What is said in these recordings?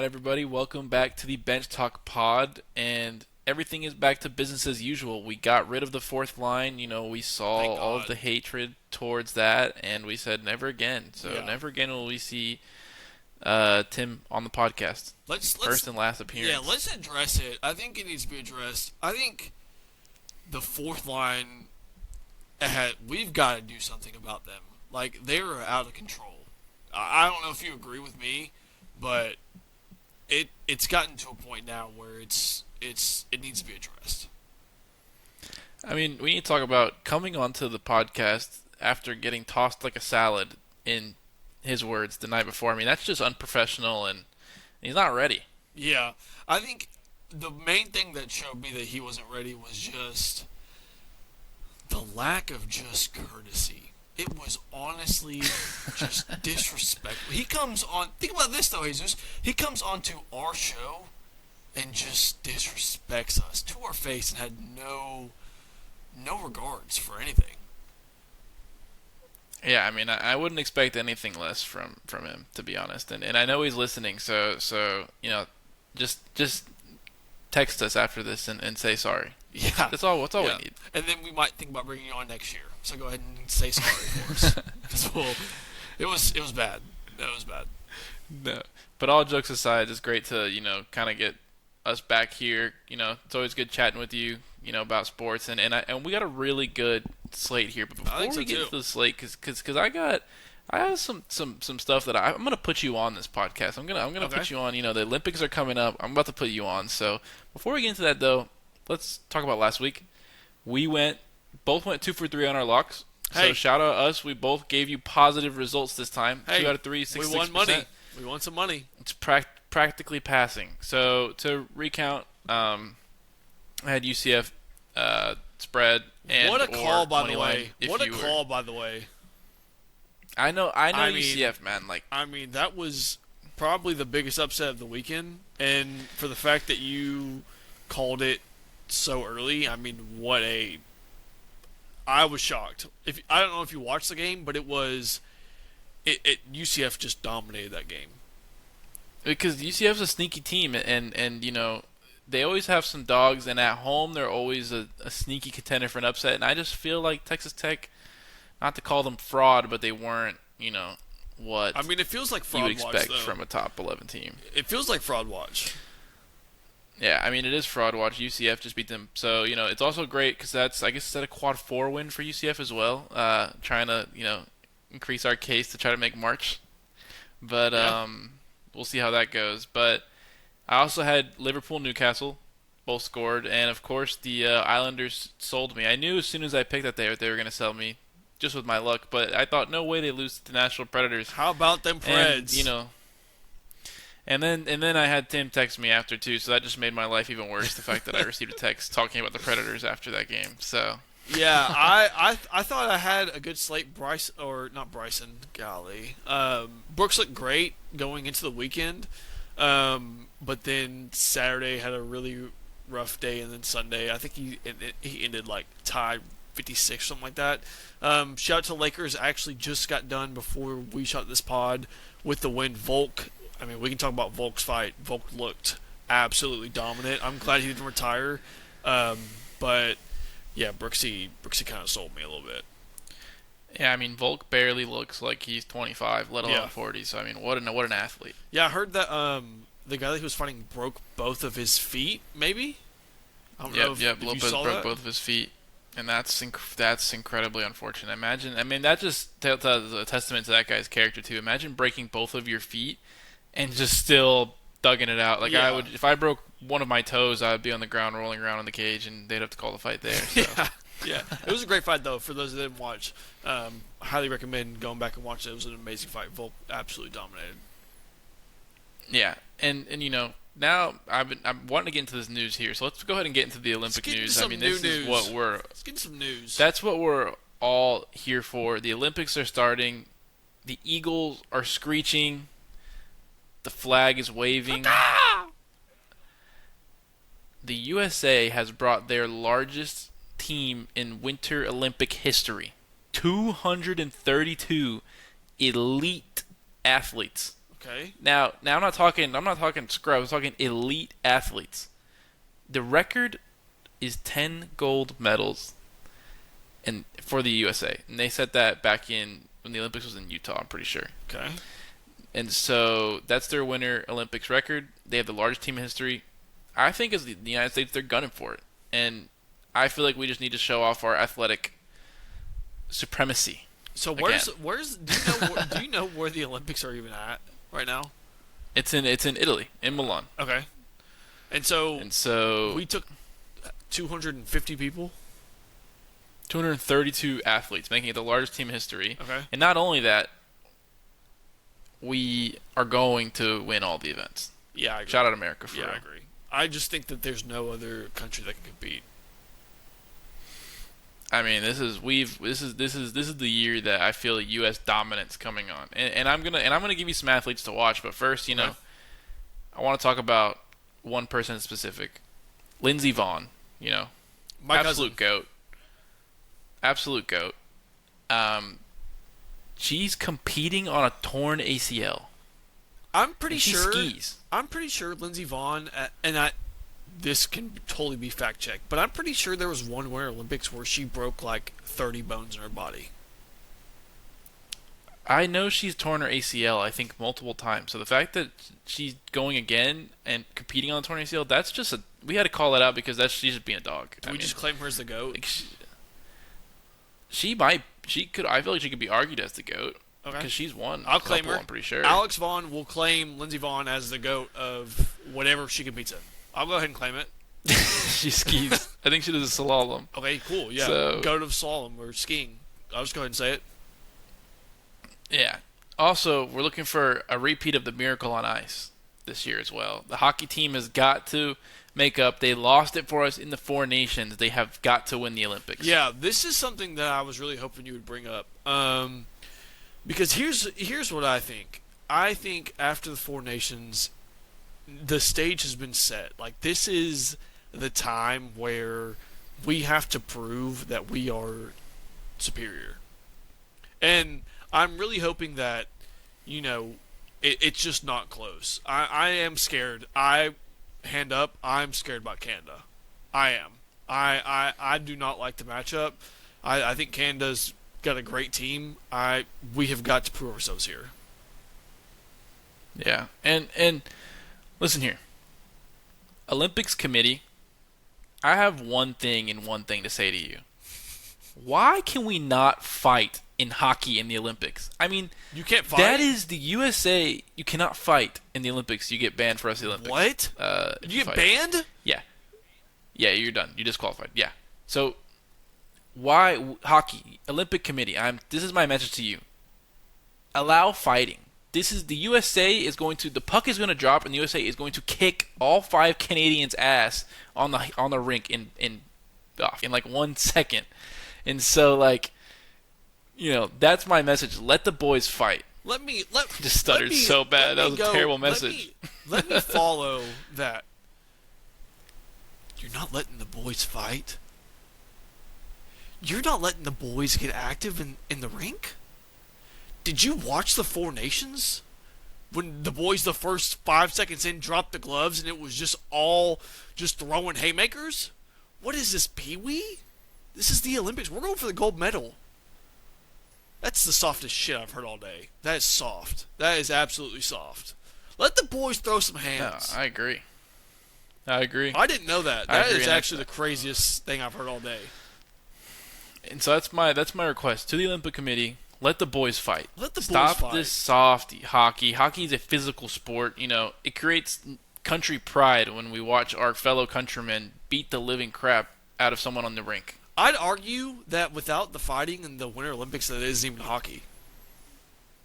right, everybody, welcome back to the Bench Talk pod, and everything is back to business as usual. We got rid of the fourth line. We saw Thank all of God. the hatred towards that, and we said never again. So Yeah. never again will we see Tim on the podcast. Let's First and last yeah, appearance. let's address it. I think it needs to be addressed. I think the fourth line we've got to do something about them. Like they are out of control. I don't know if you agree with me, but it's gotten to a point now where it needs to be addressed. I mean, we need to talk about coming onto the podcast after getting tossed like a salad, in his words, the night before. I mean, that's just unprofessional, and he's not ready. Yeah, I think the main thing that showed me that he wasn't ready was just the lack of just courtesy. It was honestly just disrespectful. He comes on. Think about this though, Jesus. He comes onto our show and just disrespects us to our face and had no regards for anything. Yeah, I mean, I wouldn't expect anything less from him, to be honest. And I know he's listening, so just text us after this and say sorry. Yeah, That's all we yeah. need. And then we might think about bringing you on next year. So go ahead and say sorry for us. 'Cause it was bad. That was bad. No, but all jokes aside, it's great to kind of get us back here. It's always good chatting with you. About sports, and we got a really good slate here. But I before think so we get too. into the slate, because I have some stuff that I'm gonna put you on this podcast. I'm gonna Okay. put you on. The Olympics are coming up. I'm about to put you on. So before we get into that though, let's talk about last week. We both went 2 for 3 on our locks. So Hey, shout out us. We both gave you positive results this time. hey, 2 out of 3, we 66%. won money. We won some money. It's practically passing. So to recount, I had UCF spread and What a or call, by money the line way. if What a you were. call, by the way. I know I mean, UCF, man. Like, that was probably the biggest upset of the weekend, and for the fact that you called it so early, I mean, I was shocked. If I don't know if you watched the game, but it UCF just dominated that game. because UCF's a sneaky team, and they always have some dogs, and at home they're always a sneaky contender for an upset. And I just feel like Texas Tech, not to call them fraud, but they weren't, what I mean, it feels like you would fraud watch expect though. from a top 11 team. It feels like fraud watch. Yeah, I mean it is fraud watch. UCF just beat them, so it's also great because that's, I guess, is that a quad 4 win for UCF as well. Trying to increase our case to try to make March, but Yeah. we'll see how that goes. But I also had Liverpool Newcastle both scored, and of course the Islanders sold me. I knew as soon as I picked that they were going to sell me, just with my luck. But I thought no way they lose to the Nashville Predators, How about them and Preds? and then I had Tim text me after too, so that just made my life even worse. The fact that I received a text talking about the Predators after that game. So Yeah, I thought I had a good slate. Bryce or not Bryson, golly. Brooks looked great going into the weekend, but then Saturday had a really rough day, and then Sunday I think he ended like tied 56 something like that. Shout out to Lakers. Actually, just got done before we shot this pod with the win. Volk. I mean, we can talk about Volk's fight. Volk looked absolutely dominant. I'm glad he didn't retire, but. Yeah, Brooksy kind of sold me a little bit. yeah, I mean Volk barely looks like he's 25, let alone Yeah, 40. So I mean, what an athlete. yeah. I heard that the guy that he was fighting broke both of his feet. Maybe I don't know Yep. if you Lopez saw broke that. both of his feet, and that's incredibly unfortunate. Imagine, I mean, that just tells a testament to that guy's character too. Imagine breaking both of your feet and just still thugging it out. Like I Yeah, would, if I broke one of my toes, I'd be on the ground rolling around in the cage, and they'd have to call the fight there. So yeah, yeah. It was a great fight though. For those that didn't watch, highly recommend going back and watching it. It was an amazing fight. Volk absolutely dominated. yeah, and now I'm wanting to get into this news here. So let's go ahead and get into the Let's Olympic get into news. I some mean, new this is what news. we're Let's get into some news. That's what we're all here for. The Olympics are starting. The Eagles are screeching. The flag is waving. The USA has brought their largest team in Winter Olympic history. 232 elite athletes Okay. Now I'm not talking scrubs. I'm talking elite athletes. The record is 10 gold medals and for the USA, and they set that back in when the Olympics was in Utah. I'm pretty sure. Okay. And so that's their Winter Olympics record. They have the largest team in history. I think as the United States, they're gunning for it, and I feel like we just need to show off our athletic supremacy So again. where's do you know where the Olympics are even at right now? It's in Italy, in Milan, Okay. And so and so we took 250 people. 232 athletes, making it the largest team in history. Okay. And not only that, we are going to win all the events. Yeah, I agree. Shout out America for Yeah, real. I agree. I just think that there's no other country that can compete. I mean, this is the year that I feel the U.S. dominance coming on, and I'm gonna give you some athletes to watch. But first, Okay. I want to talk about one person in specific, Lindsey Vonn. My Absolute goat, absolute goat. She's competing on a torn ACL. I'm pretty And she sure. skis. I'm pretty sure Lindsey Vonn, this can totally be fact checked, but I'm pretty sure there was one Winter Olympics where she broke like 30 bones in her body. I know she's torn her ACL, I think, multiple times. So the fact that she's going again and competing on the torn ACL, that's just we had to call that out because she's just being a dog. Do we just claim her as the GOAT? like she could. I feel like she could be argued as the GOAT Okay. because she's won. I'll a claim couple, her. I'm pretty sure. Alex Vaughn will claim Lindsey Vonn as the GOAT of whatever she competes in. I'll go ahead and claim it. She skis. I think she does a slalom. Okay, cool. Yeah. So- GOAT of slalom or skiing. I'll just go ahead and say it. Yeah. Also, we're looking for a repeat of the Miracle on Ice this year as well. The hockey team has got to make up. They lost it for us in the Four Nations. They have got to win the Olympics. Yeah, this is something that I was really hoping you would bring up. Because here's what I think. I think after the Four Nations, the stage has been set. Like, this is the time where we have to prove that we are superior. And I'm really hoping that, it's just not close. I am scared. Hand up, I'm scared about Canada. I am. I do not like the matchup. I think Canada's got a great team. We have got to prove ourselves here. Yeah. And listen here. Olympics committee, I have one thing and one thing to say to you. Why can we not fight in hockey in the Olympics? I mean, You can't fight. that is the USA. You cannot fight in the Olympics. You get banned for us the Olympics. What? If You get fight. banned? Yeah. Yeah, you're done. You disqualified. Yeah. So why hockey Olympic committee? This is my message to you. Allow fighting. This is the USA is going to the puck is going to drop and the USA is going to kick all 5 Canadians' ass on the rink in like 1 second. And so that's my message. Let the boys fight. Just stuttered so bad. That was a terrible message. Let me follow that. You're not letting the boys fight? You're not letting the boys get active in the rink? Did you watch the Four Nations? When the boys, the first 5 seconds in, dropped the gloves and it was just all just throwing haymakers? What is this, Pee-wee? This is the Olympics. We're going for the gold medal. That's the softest shit I've heard all day. That is soft. That is absolutely soft. Let the boys throw some No, hands. I agree. I agree. I didn't know that. I That agree, is and actually the craziest thing I've heard all day. And so that's my request to the Olympic Committee. Let the boys fight. Let the boys Stop fight. this soft hockey. Hockey is a physical sport. It creates country pride when we watch our fellow countrymen beat the living crap out of someone on the rink. I'd argue that without the fighting in the Winter Olympics, that it isn't even hockey.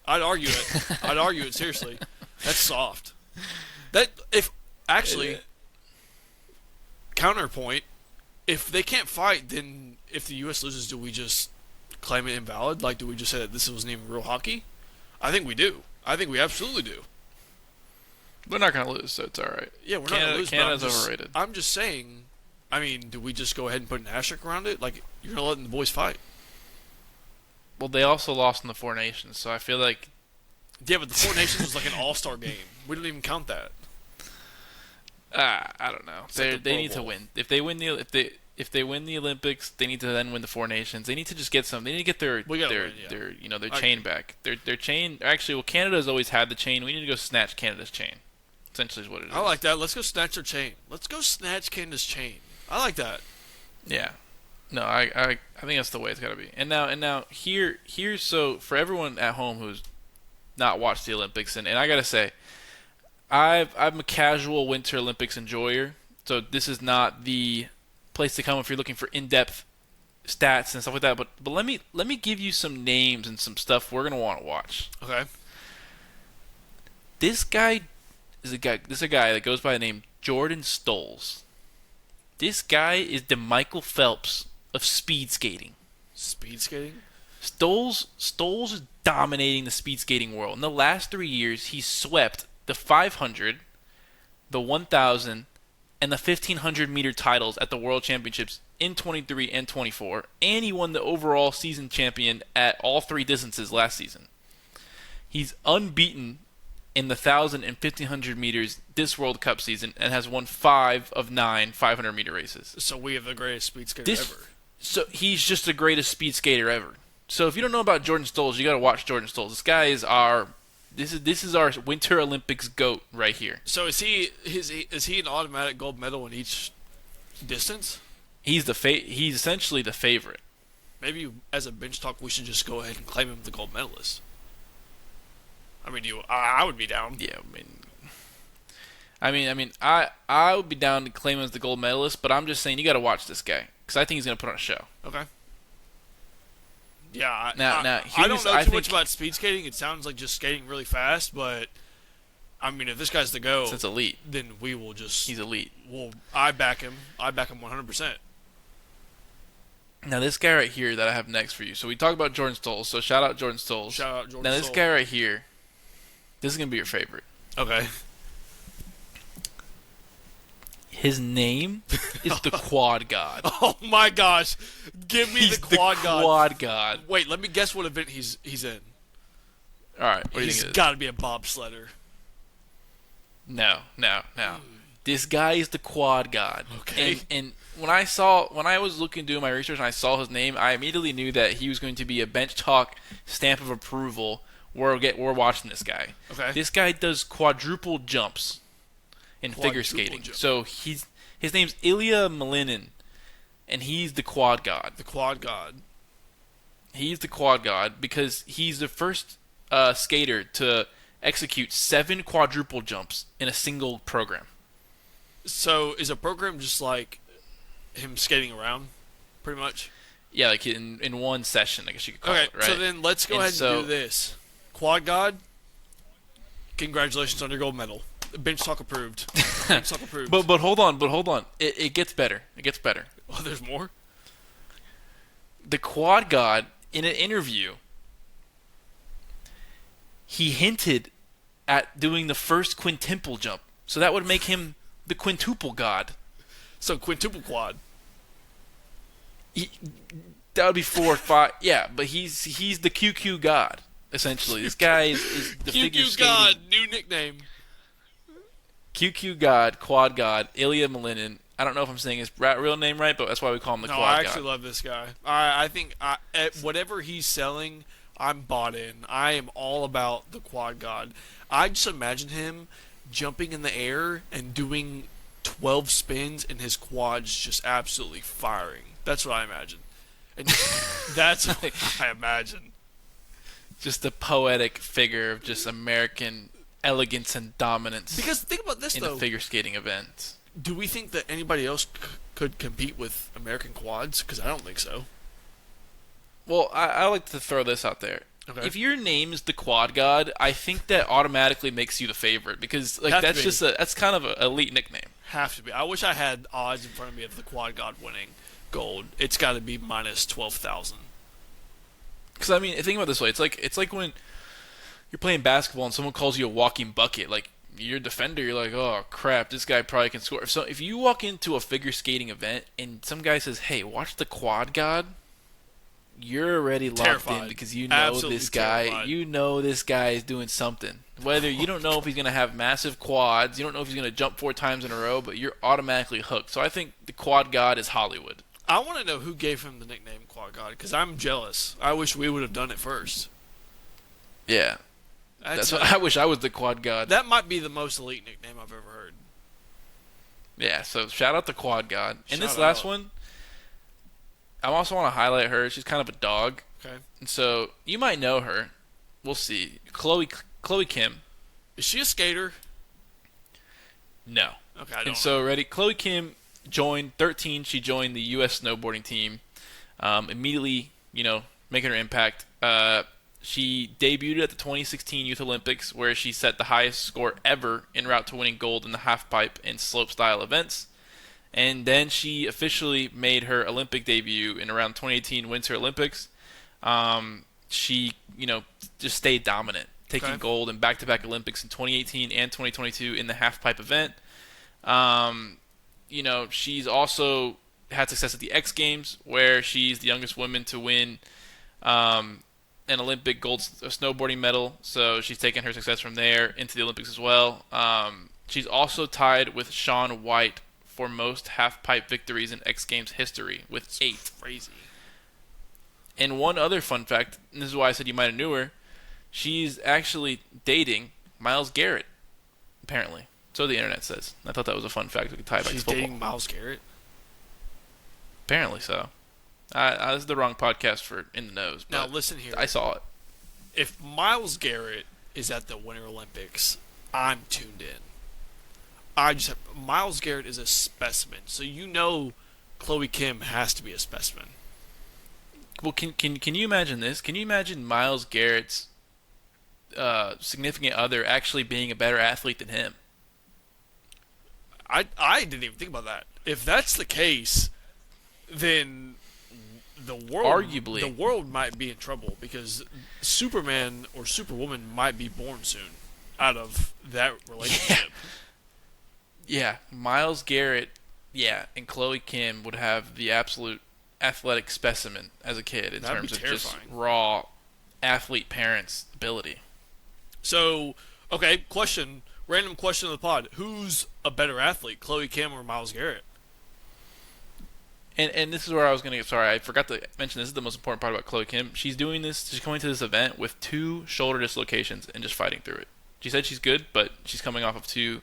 I'd argue it. I'd argue it seriously. That's soft. Counterpoint, if they can't fight, then if the U.S. loses, do we just claim it invalid? Like, do we just say that this wasn't even real hockey? I think we do. I think we absolutely do. We're not going to lose, so it's all right. Yeah, we're not going to lose. Canada's overrated. I'm just saying, do we just go ahead and put an asterisk around it? Like, you're not letting the boys fight. Well, they also lost in the Four Nations, so I feel like Yeah, but the Four Nations was like an all-star game. We don't even count that. I don't know. It's like the They Pro need to Bowl. win. If they win the Olympics, they need to then win the Four Nations. They need to just get some. They need to get We gotta win, yeah. their I chain agree. back. Their chain. Actually, well, Canada's always had the chain. We need to go snatch Canada's chain. Essentially, is what it I like is. that. Let's go snatch their chain. Let's go snatch Canada's chain. I like that. Yeah. No, I think that's the way it's got to be. And now here's so for everyone at home who's not watched the Olympics, and I gotta say, I'm a casual Winter Olympics enjoyer, so this is not the place to come if you're looking for in-depth stats and stuff like that. But let me give you some names and some stuff we're gonna want to watch. Okay. This guy This is a guy that goes by the name Jordan Stolz. This guy is the Michael Phelps of speed skating. Speed skating. Stoles is dominating the speed skating world. In the last 3 years, he's swept the 500, the 1,000, and the 1,500 meter titles at the World Championships in 23 and 24, and he won the overall season champion at all three distances last season. He's unbeaten in the 1,000 and 1,500 meters this World Cup season and has won 5 of 9 500-meter races. So we have the greatest speed skater This ever. So he's just the greatest speed skater ever. So if you don't know about Jordan Stolz, you got to watch Jordan Stolz. This guy is our this is our Winter Olympics goat right here. So is he an automatic gold medal in each distance? He's essentially the favorite. Maybe as a bench talk, we should just go ahead and claim him the gold medalist. I mean, I would be down. Yeah, I would be down to claim him as the gold medalist, but I'm just saying you got to watch this guy because I think he's gonna put on a show. Okay. Yeah, Now I don't here's know I too much think about speed skating. It sounds like just skating really fast, but I mean, if this guy's the go, since elite, then we will just. he's elite. Well, I back him. I back him 100%. Now this guy right here that I have next for you. So we talked about Jordan Stolz. So shout out Jordan Stolz. Shout out Jordan. Now this guy right here, this is gonna be your favorite. Okay. His name is the Quad God. Oh my gosh! Give me He's the quad god. Quad God. Wait, let me guess what event he's in. All right, what do you He's think it is? got to be a bobsledder. No. This guy is the Quad God. Okay. And when I was looking doing my research and I saw his name, I immediately knew that he was going to be a bench talk stamp of approval. We're watching this guy. Okay. This guy does quadruple jumps in figure Quadruple skating. jump. So his name's Ilya Malinin, and he's the Quad God. The quad god. He's the Quad God because he's the first skater to execute 7 quadruple jumps in a single program. So is a program just like him skating around, pretty much? Yeah, like in one session, I guess you could call Okay. it, right? So then let's go And ahead so- and do this. Quad god. Congratulations on your gold medal. Bench talk approved. Bench talk approved. But hold on. It gets better. It gets better. Oh, there's more. The Quad God, in an interview, he hinted at doing the first quintuple jump. So that would make him the quintuple God. So quintuple quad. He, that would be 4 or 5. Yeah, but he's the QQ God, essentially. This guy is the figure QQ skating. god. New nickname. QQ God, Quad God, Ilya Malinin. I don't know if I'm saying his real name right, but that's why we call him the No, Quad I actually God. love this guy. I think at whatever he's selling, I'm bought in. I am all about the quad god. I just imagine him jumping in the air and doing 12 spins and his quads just absolutely firing. That's what I imagine. And that's what I imagine. Just a poetic figure of just American elegance and dominance Because think about this, in though. a figure skating event. Do we think that anybody else could compete with American quads? Because I don't think so. Well, I like to throw this out there. Okay. If your name is the Quad God, I think that automatically makes you the favorite because like Have to that's be. just that's kind of an elite nickname. Have to be. I wish I had odds in front of me of the quad god winning gold. It's got to be minus 12,000. Because I mean, think about it this way: it's like when you're playing basketball and someone calls you a walking bucket. Like you're a defender, you're like, oh crap, this guy probably can score. So if you walk into a figure skating event and some guy says, "Hey, watch the Quad God," you're already locked in Terrified. because you know Absolutely this guy. terrified. You know this guy is doing something. Whether you don't know if he's going to have massive quads, you don't know if he's going to jump 4 times in a row, but you're automatically hooked. So I think the quad god is Hollywood. I want to know who gave him the nickname Quad God because I'm jealous. I wish we would have done it first. Yeah, that's what I wish I was the quad god. That might be the most elite nickname I've ever heard. Yeah, so shout out to quad god. And this Shout last out. one, I also want to highlight her. She's kind of a dog. Okay. And so you might know her. We'll see. Chloe Kim. Is she a skater? No. Okay, I don't And so ready. Chloe Kim joined 13. She joined the U.S. snowboarding team. Immediately, making her impact. She debuted at the 2016 Youth Olympics, where she set the highest score ever en route to winning gold in the halfpipe and slopestyle events. And then she officially made her Olympic debut in around 2018 Winter Olympics. She, just stayed dominant, taking gold in back-to-back Olympics in 2018 and 2022 in the halfpipe event. She's also had success at the X Games, where she's the youngest woman to win an Olympic gold snowboarding medal. So she's taken her success from there into the Olympics as well. She's also tied with Shaun White for most half-pipe victories in X Games history with 8. Crazy. And one other fun fact, and this is why I said you might have knew her, she's actually dating Myles Garrett, apparently. So the internet says. I thought that was a fun fact we could tie back to She's football. dating Myles Garrett? Apparently so. This is the wrong podcast for In the Nose. Now but listen here. I saw it. If Myles Garrett is at the Winter Olympics, I'm tuned in. Myles Garrett is a specimen, so Chloe Kim has to be a specimen. Well, can you imagine this? Can you imagine Myles Garrett's significant other actually being a better athlete than him? I didn't even think about that. If that's the case, then the world might be in trouble because Superman or Superwoman might be born soon out of that relationship. Yeah, Myles Garrett, and Chloe Kim would have the absolute athletic specimen as a kid in That'd terms be of just terrifying. raw athlete parents' ability. So, okay, random question of the pod. Who's a better athlete, Chloe Kim or Myles Garrett? And this is where I was going to get. Sorry, I forgot to mention this is the most important part about Chloe Kim. She's doing this. She's coming to this event with 2 shoulder dislocations and just fighting through it. She said she's good, but she's coming off of 2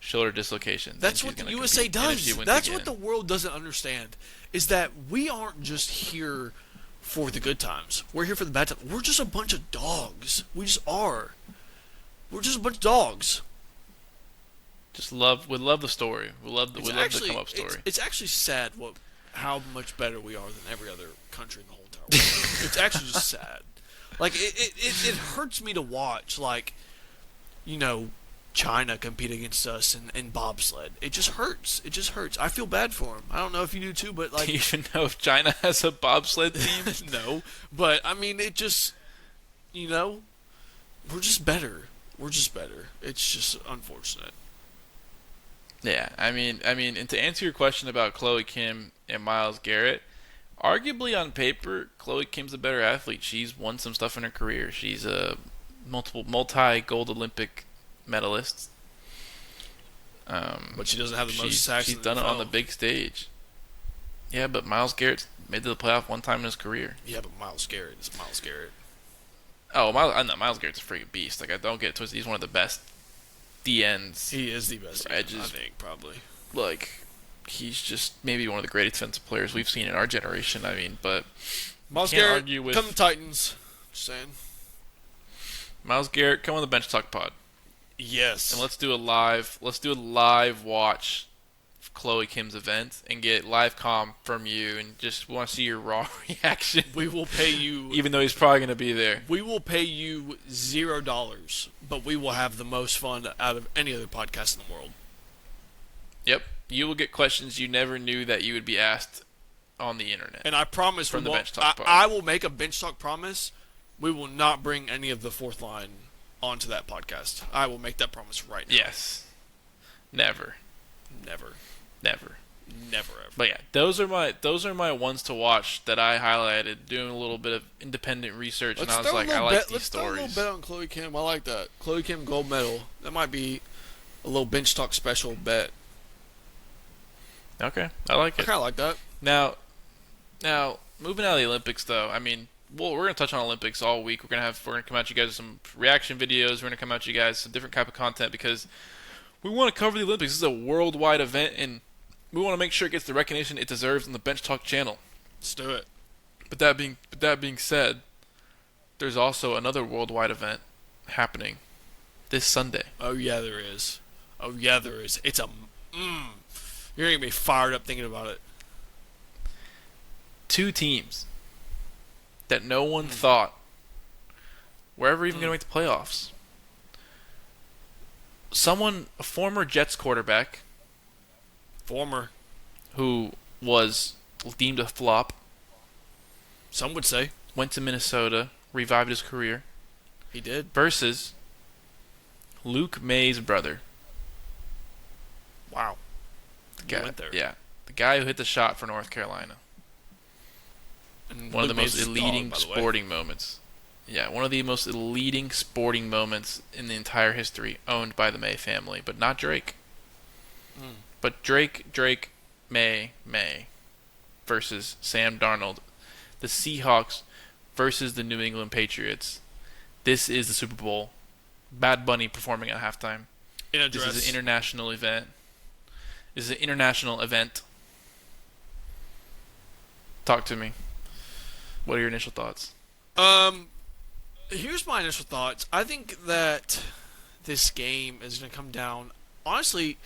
shoulder dislocations. That's what the USA does. That's what the world doesn't understand. Is that we aren't just here for the good times. We're here for the bad times. We're just a bunch of dogs. We just are. We're just a bunch of dogs. We love the story. We love the come up story. It's actually sad how much better we are than every other country in the whole entire world. It's actually just sad. Like it hurts me to watch China compete against us in bobsled. It just hurts. It just hurts. I feel bad for them. I don't know if you do too, but Do you even know if China has a bobsled team? No. But I mean, it just we're just better. We're just better. It's just unfortunate. Yeah, I mean, and to answer your question about Chloe Kim and Myles Garrett, arguably on paper, Chloe Kim's a better athlete. She's won some stuff in her career. She's a multi-gold Olympic medalist. But she doesn't have the most sacks. She's done it on the big stage. Yeah, but Myles Garrett's made to the playoff 1 time in his career. Yeah, but Myles Garrett is Myles Garrett. Oh, Myles Garrett's a freaking beast. Like, I don't get it twisted. He's one of the best DNs. He is the best edges. I think, probably. Like, he's just maybe one of the greatest defensive players we've seen in our generation. I mean, but Myles can't Garrett, argue with come Titans. Just saying. Myles Garrett, come on the Bench Talk pod. Yes. And let's do a live watch of Chloe Kim's event and get live comm from you and just want to see your raw reaction. We will pay you, even though he's probably going to be there. We will pay you $0, but we will have the most fun out of any other podcast in the world. Yep. You will get questions you never knew that you would be asked on the internet. And I promise from the Bench Talk pod. I will make a Bench Talk promise. We will not bring any of the fourth line onto that podcast. I will make that promise right now. Yes. Never. Never. Never. Never ever. But yeah, those are my ones to watch that I highlighted. Doing a little bit of independent research, and Let's I was throw a like, I little like bet. these Let's throw a little bet stories. on Chloe Kim. I like that. Chloe Kim gold medal. That might be a little bench talk special bet. Okay, I like I it. kind of like that. Now, now moving out of the Olympics, though, I mean, well, we're gonna touch on Olympics all week. We're gonna come at you guys with some reaction videos. We're gonna come at you guys with some different type of content because we want to cover the Olympics. This is a worldwide event, and we want to make sure it gets the recognition it deserves on the Bench Talk channel. Let's do it. But that being said, there's also another worldwide event happening this Sunday. Oh yeah, there is. Oh yeah, there is. It's a. Mm, you're gonna get me fired up thinking about it. Two teams that no one Mm, thought were ever even going mm. to make the playoffs. A former Jets quarterback Former, who was deemed a flop, some would say went to Minnesota, revived his career, he did. versus Luke May's brother. Wow, The you guy, went there. yeah, the guy who hit the shot for North Carolina. And One of Luke the most Mays' dog, eluding by the way. sporting moments. Yeah, one of the most eluding sporting moments in the entire history, owned by the May family, but not Drake. Mm. But Drake, May versus Sam Darnold, the Seahawks versus the New England Patriots. This is the Super Bowl. Bad Bunny performing at halftime. In a This is an dress. international event. This is an international event. Talk to me. What are your initial thoughts? Um, here's my initial thoughts. I think that this game is gonna come down. Honestly,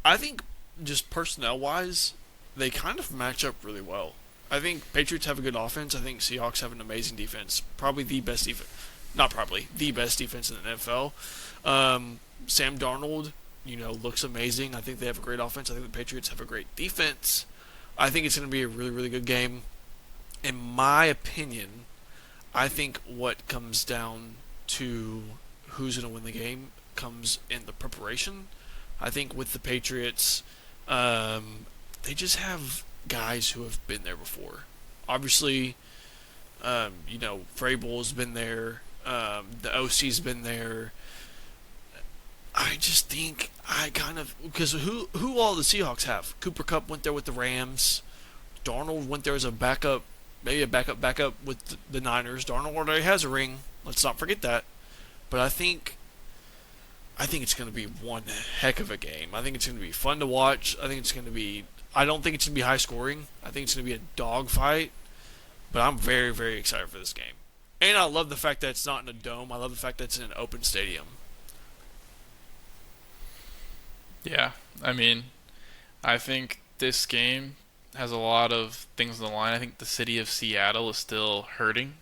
I think just personnel wise, they kind of match up really well. I think Patriots have a good offense. I think Seahawks have an amazing defense. Probably the best defense. Not probably the best defense in the NFL. Sam Darnold, looks amazing. I think they have a great offense. I think the Patriots have a great defense. I think it's going to be a really, really good game. In my opinion, I think what comes down to who's going to win the game comes in the preparation. I think with the Patriots, they just have guys who have been there before. Obviously, Vrabel's been there. The OC's been there. I just think I kind of because who all the Seahawks have? Cooper Kupp went there with the Rams. Darnold went there as a backup, maybe a backup with the Niners. Darnold already has a ring. Let's not forget that. But I think it's going to be one heck of a game. I think it's going to be fun to watch. I think it's going to be. I don't think it's going to be high scoring. I think it's going to be a dogfight. But I'm very, very excited for this game. And I love the fact that it's not in a dome. I love the fact that it's in an open stadium. Yeah, I mean, I think this game has a lot of things on the line. I think the city of Seattle is still hurting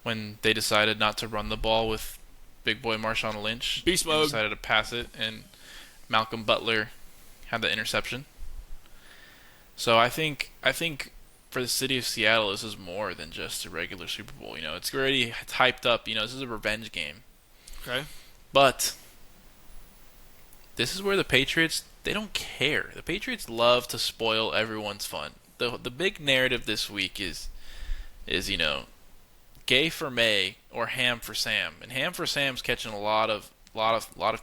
when they decided not to run the ball with big boy Marshawn Lynch Beast and mode. decided to pass it, and Malcolm Butler had the interception. So I think for the city of Seattle, this is more than just a regular Super Bowl. It's already hyped up. This is a revenge game. Okay. But this is where the Patriots, they don't care. The Patriots love to spoil everyone's fun. The big narrative this week is gay for May or ham for Sam. And ham for Sam's catching a lot of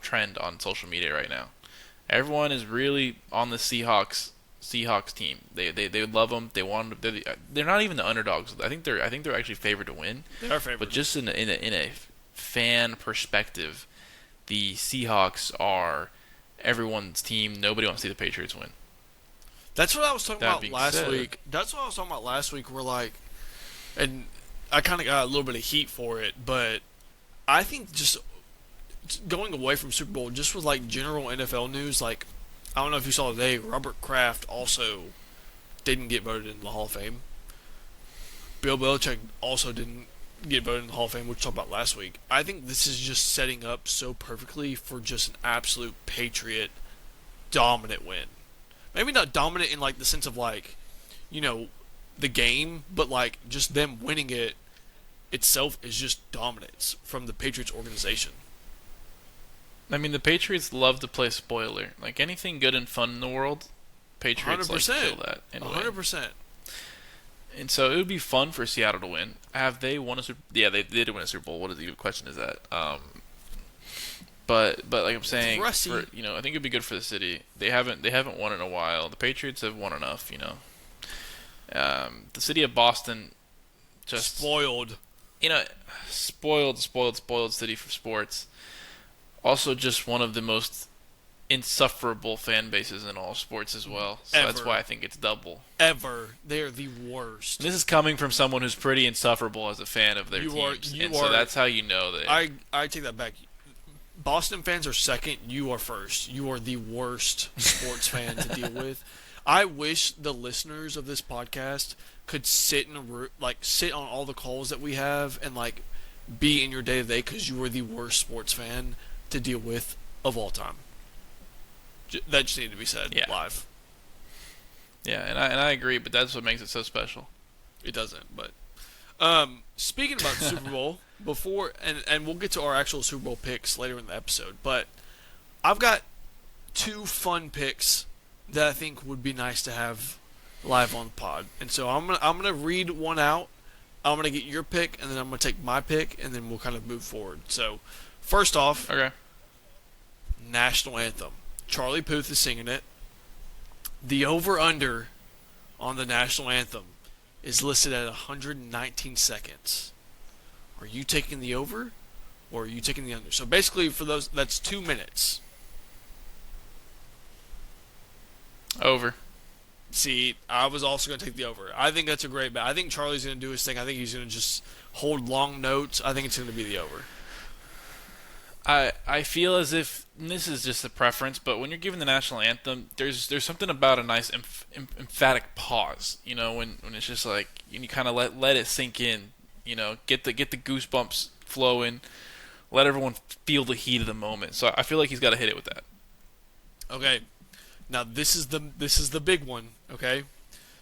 trend on social media right now. Everyone is really on the Seahawks team. They love them. They want them. They're not even the underdogs. I think they're actually favored to win. They are But favored. just in a fan perspective, the Seahawks are everyone's team. Nobody wants to see the Patriots win. That's what I was talking That about being last said, week. That's what I was talking about last week. We're like, and I kind of got a little bit of heat for it, but I think just going away from Super Bowl, just with like general NFL news, like I don't know if you saw today, Robert Kraft also didn't get voted into the Hall of Fame. Bill Belichick also didn't get voted in the Hall of Fame, which we talked about last week. I think this is just setting up so perfectly for just an absolute Patriot dominant win. Maybe not dominant in like the sense of like, you know, the game, but like just them winning it itself is just dominance from the Patriots organization. I mean, the Patriots love to play spoiler. Like anything good and fun in the world, Patriots like to 100%. kill that and win. 100%. And so it would be fun for Seattle to win. Have they won a Super? Yeah, they did win a Super Bowl. What is the question? Is that? But like I'm saying, for, I think it'd be good for the city. They haven't won in a while. The Patriots have won enough. The city of Boston just Spoiled. spoiled city for sports. Also, just one of the most insufferable fan bases in all sports as well. So Ever. that's why I think it's double. Ever. They are the worst. And this is coming from someone who's pretty insufferable as a fan of their teams, so that's how you know that. I take that back. Boston fans are second. You are first. You are the worst sports fan to deal with. I wish the listeners of this podcast could sit in a room, sit on all the calls that we have, and be in your day to day, because you are the worst sports fan to deal with of all time. That just needed to be said live. Yeah, and I agree, but that's what makes it so special. It doesn't, but speaking about the Super Bowl, before and we'll get to our actual Super Bowl picks later in the episode, but I've got two fun picks that I think would be nice to have live on the pod. And so I'm gonna read one out. I'm gonna get your pick, and then I'm gonna take my pick, and then we'll kind of move forward. So first off, Okay. national anthem. Charlie Puth is singing it. The over-under on the national anthem is listed at 119 seconds. Are you taking the over, or are you taking the under? So basically, for those, that's 2 minutes. Over. See, I was also going to take the over. I think that's a great bet. I think Charlie's going to do his thing. I think he's going to just hold long notes. I think it's going to be the over. I feel as if, and this is just a preference, but when you're giving the national anthem, there's something about a nice emphatic pause. When it's just like you kind of let it sink in. Get the goosebumps flowing, let everyone feel the heat of the moment. So I feel like he's got to hit it with that. Okay. Now this is the big one, okay?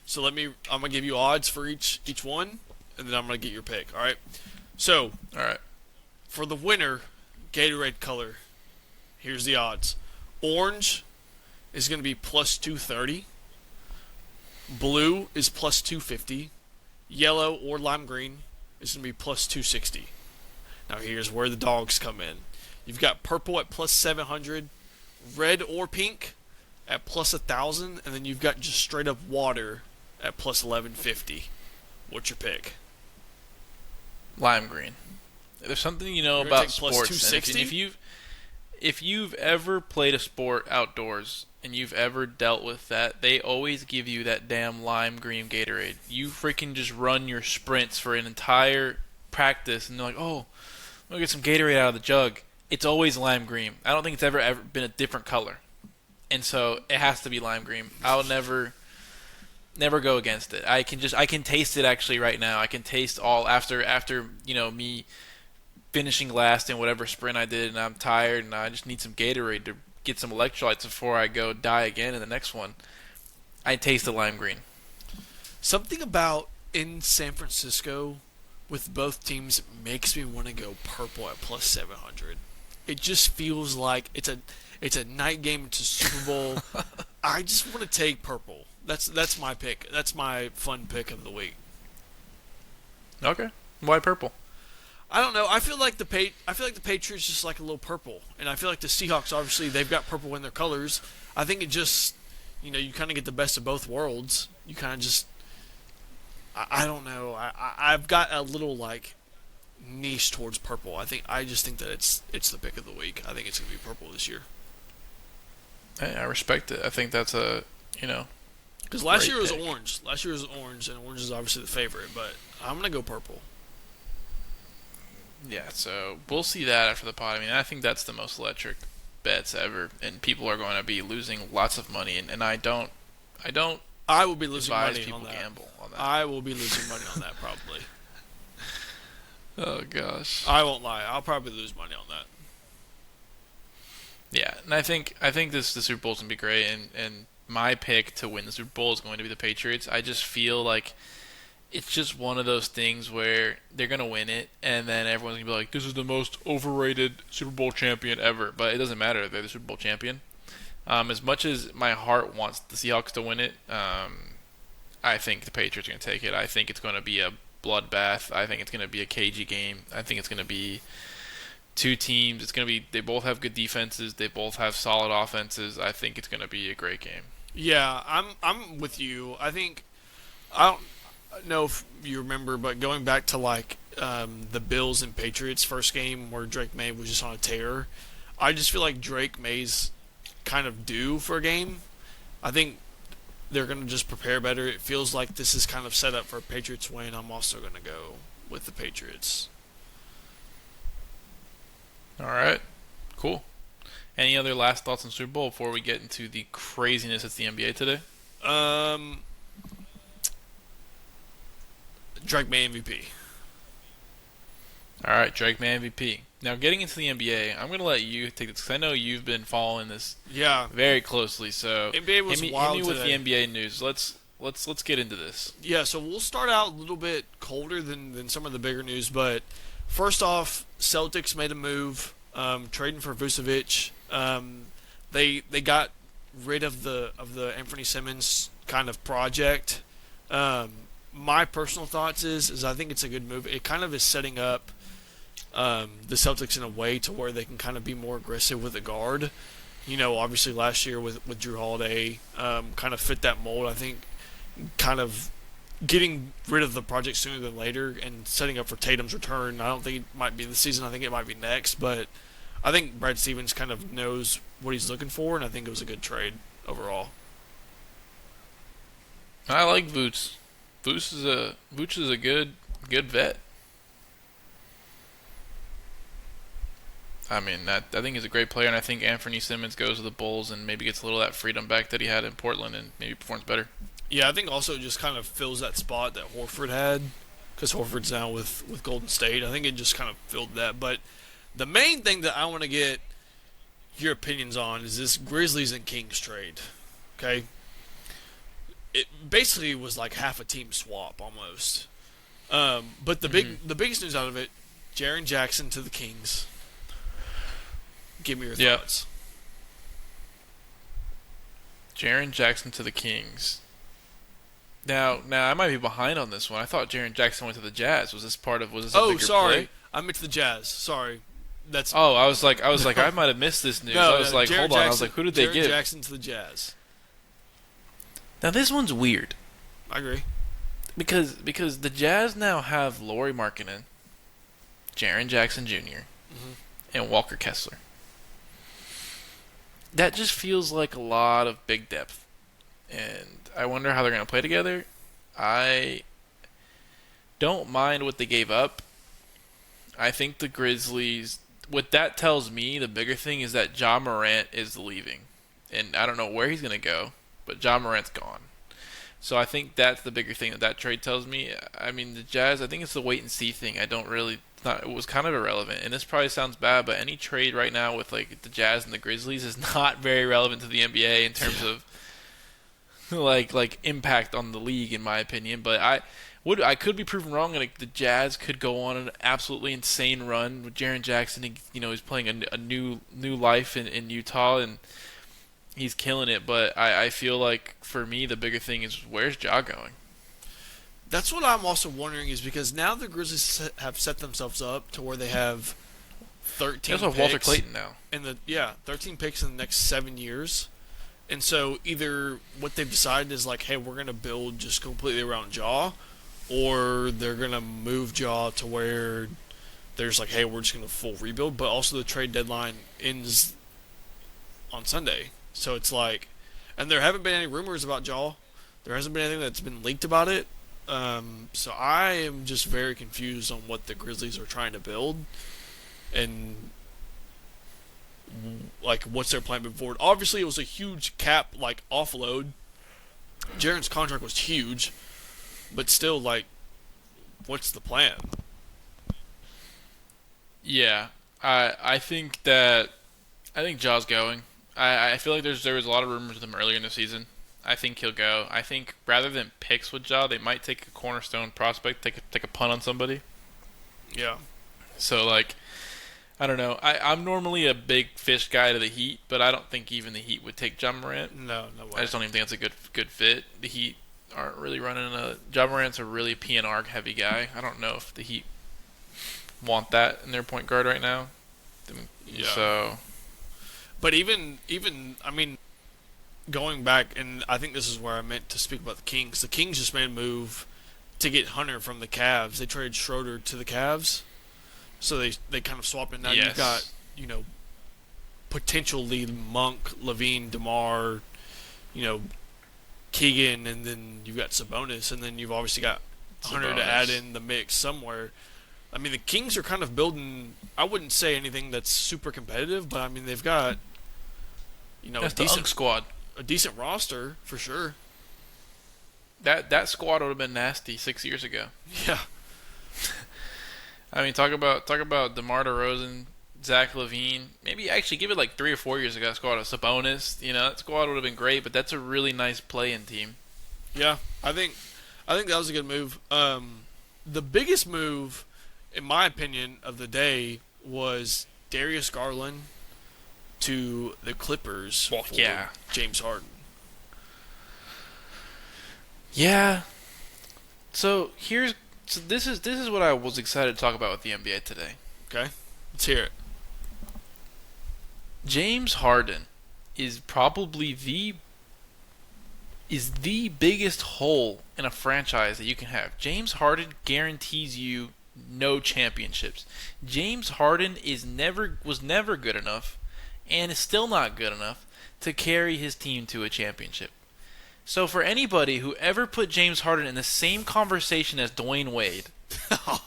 So I'm gonna give you odds for each one, and then I'm gonna get your pick. All right. So All right. for the winner, Gatorade color, here's the odds. Orange is gonna be plus 230. Blue is plus 250. Yellow or lime green is gonna be plus 260. Now here's where the dogs come in. You've got purple at plus 700, red or pink at plus 1,000, and then you've got just straight up water at plus 1150. What's your pick? Lime green. There's something You're gonna about take plus sports. 260? And if you've ever played a sport outdoors and you've ever dealt with that, they always give you that damn lime green Gatorade. You freaking just run your sprints for an entire practice, and they're like, "Oh, I'm gonna get some Gatorade out of the jug." It's always lime green. I don't think it's ever been a different color. And so it has to be lime green. I'll never go against it. I can taste it actually right now. I can taste all after me finishing last in whatever sprint I did, and I'm tired and I just need some Gatorade to get some electrolytes before I go die again in the next one. I taste the lime green. Something about in San Francisco with both teams makes me want to go purple at plus 700. It just feels like it's a night game. It's a Super Bowl. I just want to take purple. That's my pick. That's my fun pick of the week. Okay. Why purple? I don't know. I feel like the Patriots just like a little purple, and I feel like the Seahawks, obviously they've got purple in their colors. I think it just, you kind of get the best of both worlds. You kind of just, I don't know. I've got a little niche towards purple. I just think that it's the pick of the week. I think it's gonna be purple this year. Hey, I respect it. I think that's because last year it was pick. orange. Last year was orange, and orange is obviously the favorite. But I'm gonna go purple. Yeah, so we'll see that after the pod. I mean, I think that's the most electric bets ever, and people are going to be losing lots of money, and I don't I will be losing advise money people on that. gamble on that. I will be losing money on that probably. Oh gosh. I won't lie. I'll probably lose money on that. Yeah, and I think the Super Bowl's gonna be great, and my pick to win the Super Bowl is going to be the Patriots. I just feel like it's just one of those things where they're gonna win it, and then everyone's gonna be like, "This is the most overrated Super Bowl champion ever." But it doesn't matter; they're the Super Bowl champion. As much as my heart wants the Seahawks to win it, I think the Patriots are going to take it. I think it's going to be a bloodbath. I think it's going to be a cagey game. I think it's going to be two teams. It's going to be they both have good defenses. They both have solid offenses. I think it's going to be a great game. Yeah, I'm with you. I think I don't know if you remember, but going back to like the Bills and Patriots first game where Drake May was just on a tear, I just feel like Drake May's kind of due for a game. I think they're going to just prepare better. It feels like this is kind of set up for a Patriots win. I'm also going to go with the Patriots. All right, cool. Any other last thoughts on Super Bowl before we get into the craziness that's the NBA today? Um, Drake May MVP. All right, Drake May MVP. Now, getting into the NBA, I'm going to let you take this because I know you've been following this Yeah, very closely. So, NBA was wild hit me with today. the NBA news. Let's get into this. Yeah, so we'll start out a little bit colder than some of the bigger news, but first off, Celtics made a move, trading for Vucevic. They got rid of the Anthony Simmons kind of project. Um, my personal thoughts is I think it's a good move. It kind of is setting up the Celtics in a way to where they can kind of be more aggressive with the guard. You know, obviously last year with Drew Holiday, kind of fit that mold. I think kind of getting rid of the project sooner than later and setting up for Tatum's return. I don't think it might be this season. I think it might be next. But I think Brad Stevens kind of knows what he's looking for, and I think it was a good trade overall. I like Vooch. Vooch is a good vet. I mean, I think he's a great player, and I think Anthony Simmons goes to the Bulls and maybe gets a little of that freedom back that he had in Portland, and maybe performs better. Yeah, I think also it just kind of fills that spot that Horford had because Horford's now with Golden State. I think it just kind of filled that. But the main thing that I want to get your opinions on is this Grizzlies and Kings trade. Okay, it basically was like half a team swap almost. But the biggest news out of it, Jaren Jackson to the Kings. Give me your Yeah, thoughts. Jaren Jackson to the Kings. Now I might be behind on this one. I thought Jaren Jackson went to the Jazz. Was this a Oh, bigger sorry, play? I meant to the Jazz. Sorry, that's Oh, I was like, I might have missed this news. no, I was no. like, Jaren hold on. I was Jackson, like, who did they Jaren give? Jackson to the Jazz. Now this one's weird I agree. because the Jazz now have Lauri Markkanen, Jaren Jackson Jr., Hmm. and Walker Kessler. That just feels like a lot of big depth, and I wonder how they're going to play together. I don't mind what they gave up. I think the Grizzlies. What that tells me, the bigger thing is that John Morant is leaving, and I don't know where he's going to go, but John Morant's gone. So I think that's the bigger thing that trade tells me. I mean, the Jazz. I think it's the wait and see thing. I don't really. Not, it was kind of irrelevant, and this probably sounds bad, but any trade right now with like the Jazz and the Grizzlies is not very relevant to the NBA in terms of like impact on the league, in my opinion. But I could be proven wrong, and like, the Jazz could go on an absolutely insane run with Jaren Jackson. He's playing a new life in Utah, and he's killing it. But I feel like for me the bigger thing is where's Ja going? That's what I'm also wondering is because now the Grizzlies have set themselves up to where they have They 13 also have picks Walter Clayton now. 13 picks in the next 7 years. And so either what they've decided is like, hey, we're going to build just completely around Jaw, or they're going to move Jaw to where there's like, hey, we're just going to full rebuild. But also the trade deadline ends on Sunday. So it's like, and there haven't been any rumors about Jaw. There hasn't been anything that's been leaked about it. So I am just very confused on what the Grizzlies are trying to build and like what's their plan moving forward. Obviously, it was a huge cap like offload. Jaren's contract was huge, but still, like, what's the plan? Yeah, I think Ja's going. I feel like there was a lot of rumors with him earlier in the season. I think he'll go. I think rather than picks with Ja, they might take a cornerstone prospect, take a punt on somebody. Yeah, So like, I don't know. I'm normally a big fish guy to the Heat, but I don't think even the Heat would take Ja Morant. No, no I way. just don't even think that's a good fit. The Heat aren't really running a. Ja Morant's a really PNR heavy guy. I don't know if the Heat want that in their point guard right now. Yeah. So But even I mean, going back, and I think this is where I meant to speak about the Kings. The Kings just made a move to get Hunter from the Cavs. They traded Schroeder to the Cavs, so they kind of swapped it. Now you've got yes, potentially Monk, Levine, Demar, you know Keegan, and then you've got Sabonis, and then you've obviously got Hunter to add Sabonis. in the mix somewhere. I mean, the Kings are kind of building. I wouldn't say anything that's super competitive, but I mean they've got a That's the decent UNC squad. roster for sure. That squad would have been nasty 6 years ago. Yeah, I mean, talk about DeMar DeRozan, Zach LaVine. Maybe actually give it like 3 or 4 years ago. That squad of Sabonis. That squad would have been great. But that's a really nice play-in team. yeah. I think that was a good move. The biggest move, in my opinion, of the day was Darius Garland to the Clippers Well, for yeah, James Harden. yeah. So this is what I was excited to talk about with the NBA today. Okay, let's hear it. James Harden is probably the biggest hole in a franchise that you can have. James Harden guarantees you no championships. James Harden was never good enough and is still not good enough to carry his team to a championship. So for anybody who ever put James Harden in the same conversation as Dwayne Wade,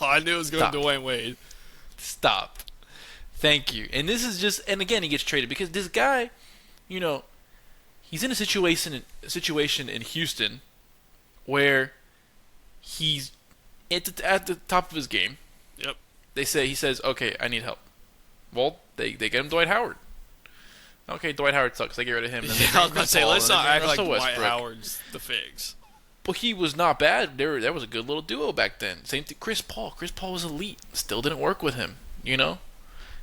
I knew it was going to stop. Dwayne Wade. Stop. Thank you. And again he gets traded because this guy, you know, he's in a situation in Houston where he's at the top of his game. Yep. He says, "Okay, I need help." Well, they get him Dwight Howard. Okay, Dwight Howard sucks. They get rid of him. Then they Yeah, I bring was going to Chris say, Paul. let's And they not bring act like Russell Dwight Westbrook. Howard's the figs. But he was not bad. There was a good little duo back then. Same thing. Chris Paul. Chris Paul was elite. Still didn't work with him. You know.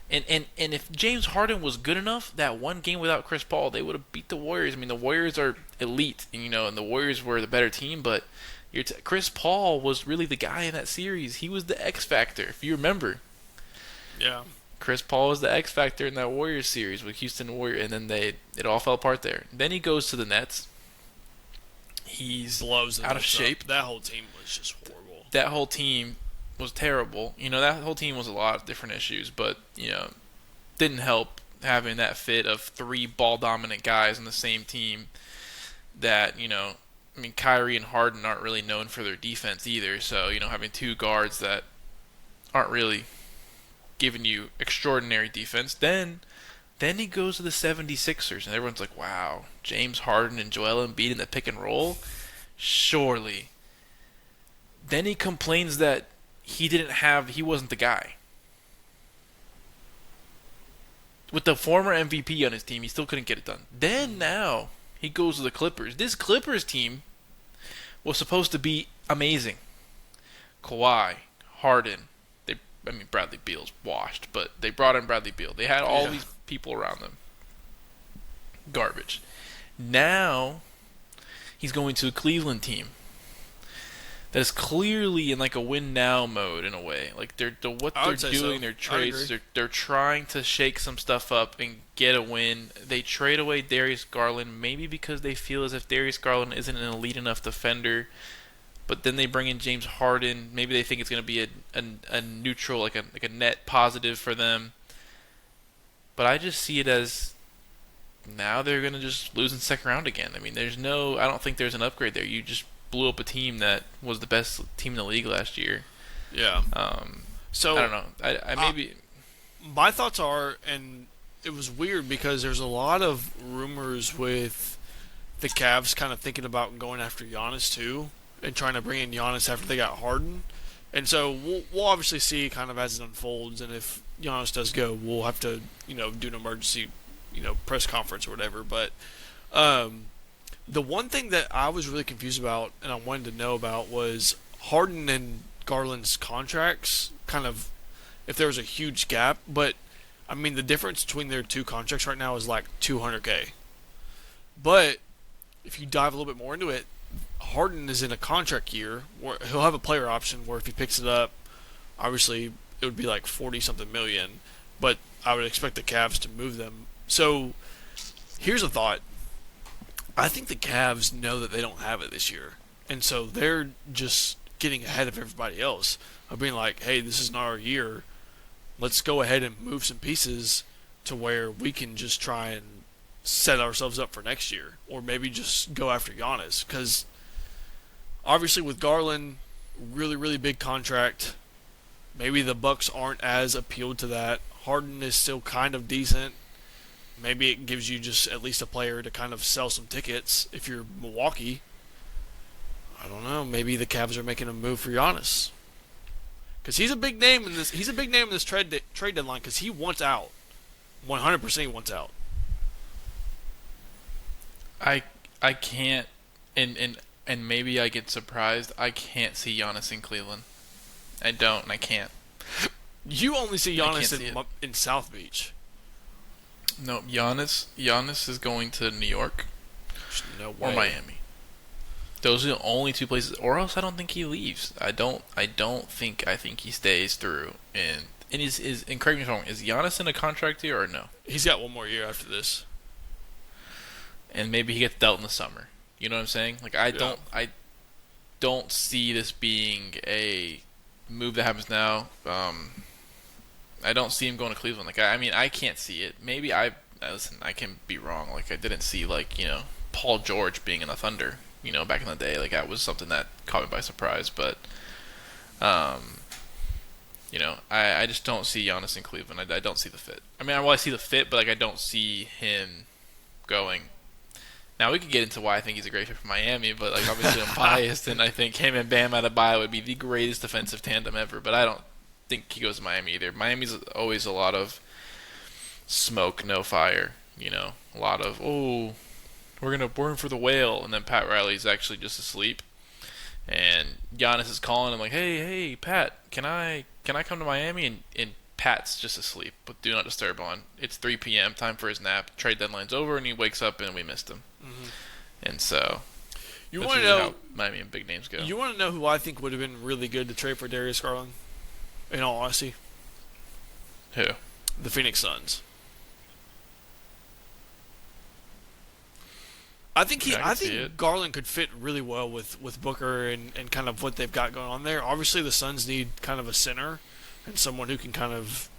And if James Harden was good enough, that one game without Chris Paul, they would have beat the Warriors. I mean, the Warriors are elite, and the Warriors were the better team. But Chris Paul was really the guy in that series. He was the X factor, if you remember. Yeah. Chris Paul was the X factor in that Warriors series with Houston Warriors, and then it all fell apart there. Then he goes to the Nets. He's Blows the out of Nets up. shape. That whole team was just horrible. That whole team was terrible. That whole team was a lot of different issues, but didn't help having that fit of three ball dominant guys on the same team. That I mean, Kyrie and Harden aren't really known for their defense either. So having two guards that aren't really giving you extraordinary defense. Then he goes to the 76ers, and everyone's like, wow, James Harden and Joel Embiid in the pick and roll? Surely. Then he complains that he wasn't the guy. With the former MVP on his team, he still couldn't get it done. Then now, he goes to the Clippers. This Clippers team was supposed to be amazing. Kawhi, Harden, Bradley Beal's washed, but they brought in Bradley Beal. They had all Yeah. these people around them. Garbage. Now he's going to a Cleveland team that is clearly in like a win now mode in a way. Like what I they're would say doing, so. their I trades, agree. they're trying to shake some stuff up and get a win. They trade away Darius Garland maybe because they feel as if Darius Garland isn't an elite enough defender. But then they bring in James Harden. Maybe they think it's going to be a neutral, like a net positive for them. But I just see it as now they're going to just lose in the second round again. I mean, I don't think there's an upgrade there. You just blew up a team that was the best team in the league last year. Yeah. Um, So I don't know. I maybe my thoughts are, and it was weird because there's a lot of rumors with the Cavs kind of thinking about going after Giannis too, and trying to bring in Giannis after they got Harden. And so we'll obviously see kind of as it unfolds, and if Giannis does go, we'll have to do an emergency press conference or whatever. But the one thing that I was really confused about and I wanted to know about was Harden and Garland's contracts. Kind of if there was a huge gap, but I mean, the difference between their two contracts right now is like 200K. But if you dive a little bit more into it, Harden is in a contract year where he'll have a player option where if he picks it up, obviously it would be like 40 something million. But I would expect the Cavs to move them. So here's a thought. I think the Cavs know that they don't have it this year. And so they're just getting ahead of everybody else of being like, hey, this is not our year. Let's go ahead and move some pieces to where we can just try and set ourselves up for next year. Or maybe just go after Giannis. Because obviously with Garland, really, really big contract. Maybe the Bucks aren't as appealed to that. Harden is still kind of decent. Maybe it gives you just at least a player to kind of sell some tickets if you're Milwaukee. I don't know. Maybe the Cavs are making a move for Giannis because he's a big name in this. He's a big name in this trade deadline because he wants out. 100% he wants out. I can't, and maybe I get surprised. I can't see Giannis in Cleveland. I don't, and I can't. You only see I can't Giannis see it. in South Beach. No, Giannis is going to New York No way. or Miami. Those are the only two places. Or else I don't think he leaves. I think he stays through. And correct me if I'm wrong. Is Giannis in a contract here or no? He's got one more year after this. And maybe he gets dealt in the summer. You know what I'm saying? Like I don't see this being a move that happens now. I don't see him going to Cleveland. Like I mean, I can't see it. Maybe listen. I can be wrong. Like I didn't see Paul George being in the Thunder. Back in the day, like that was something that caught me by surprise. But I just don't see Giannis in Cleveland. I don't see the fit. I mean, I see the fit, but like I don't see him going. Now we could get into why I think he's a great fit for Miami, but like obviously I'm biased, and I think him and Bam Adebayo would be the greatest defensive tandem ever. But I don't think he goes to Miami either. Miami's always a lot of smoke, no fire. A lot of we're in for the whale, and then Pat Riley's actually just asleep, and Giannis is calling him like, hey Pat, can I come to Miami? And Pat's just asleep, but do not disturb on. It's 3 p.m. time for his nap. Trade deadline's over, and he wakes up and we missed him. Mm-hmm. And so you want to know how Miami and big names go. You want to know who I think would have been really good to trade for Darius Garland? In all honesty, Who? The Phoenix Suns. I think Garland could fit really well with Booker and kind of what they've got going on there. Obviously, the Suns need kind of a center and someone who can kind of,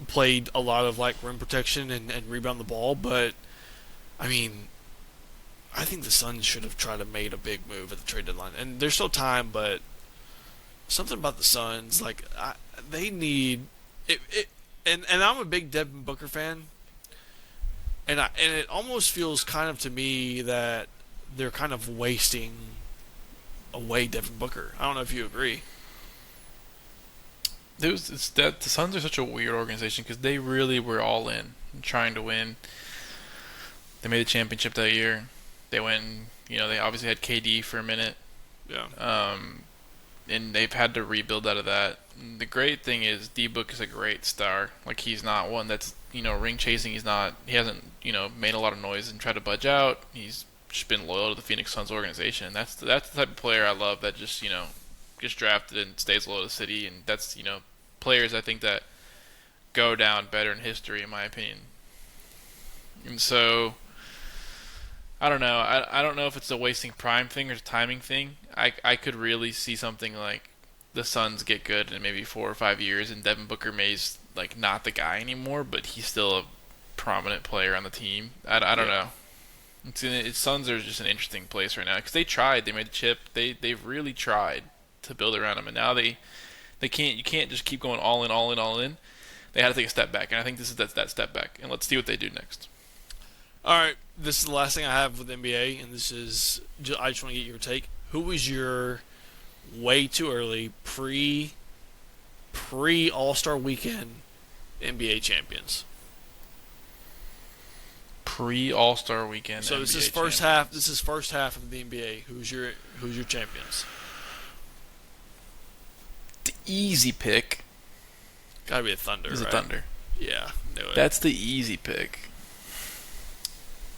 play a lot of like rim protection and rebound the ball. But I mean, I think the Suns should have tried to made a big move at the trade deadline. And there's still time, but something about the Suns, like they need it. And I'm a big Devin Booker fan. And it almost feels kind of to me that they're kind of wasting away Devin Booker. I don't know if you agree. The Suns are such a weird organization because they really were all in and trying to win. They made the championship that year. They went. They obviously had KD for a minute. Yeah. And they've had to rebuild out of that. And the great thing is D-Book is a great star. Like he's not one that's ring chasing. He hasn't made a lot of noise and tried to budge out. He's just been loyal to the Phoenix Suns organization. That's the type of player I love that just gets drafted and stays loyal to the city. And that's players I think that go down better in history in my opinion. And so I don't know. I don't know if it's a wasting prime thing or a timing thing. I could really see something like the Suns get good in maybe 4 or 5 years, and Devin Booker may's like not the guy anymore, but he's still a prominent player on the team. I don't know. Suns are just an interesting place right now because they tried. They made the chip. They've really tried to build around him, and now they can't. You can't just keep going all in. They had to take a step back, and I think this is that step back. And let's see what they do next. All right, this is the last thing I have with NBA, and this is I just want to get your take. Who was your way too early pre All-Star Weekend NBA champions? Pre All-Star Weekend. So this is first half. This is first half of the NBA. Who's your champions? The easy pick Gotta be a Thunder. is right? a Thunder. Yeah, knew it. That's the easy pick.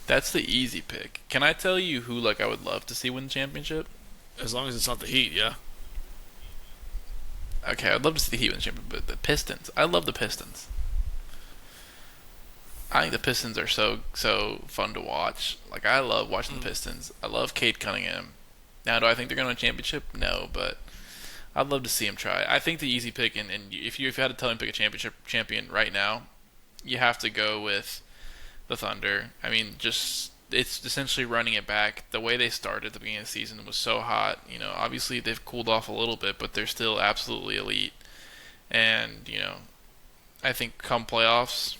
That's the easy pick. Can I tell you who like I would love to see win the championship? As long as it's not the Heat, yeah. Okay, I'd love to see the Heat win the championship, but the Pistons. I love the Pistons. I think the Pistons are so fun to watch. Like I love watching the Mm. Pistons. I love Cade Cunningham. Now, do I think they're going to win a championship? No, but I'd love to see him try. I think the easy pick, and if you had to tell him to pick a championship champion right now, you have to go with the Thunder. I mean, just it's essentially running it back. The way they started at the beginning of the season was so hot. Obviously they've cooled off a little bit, but they're still absolutely elite. And I think come playoffs,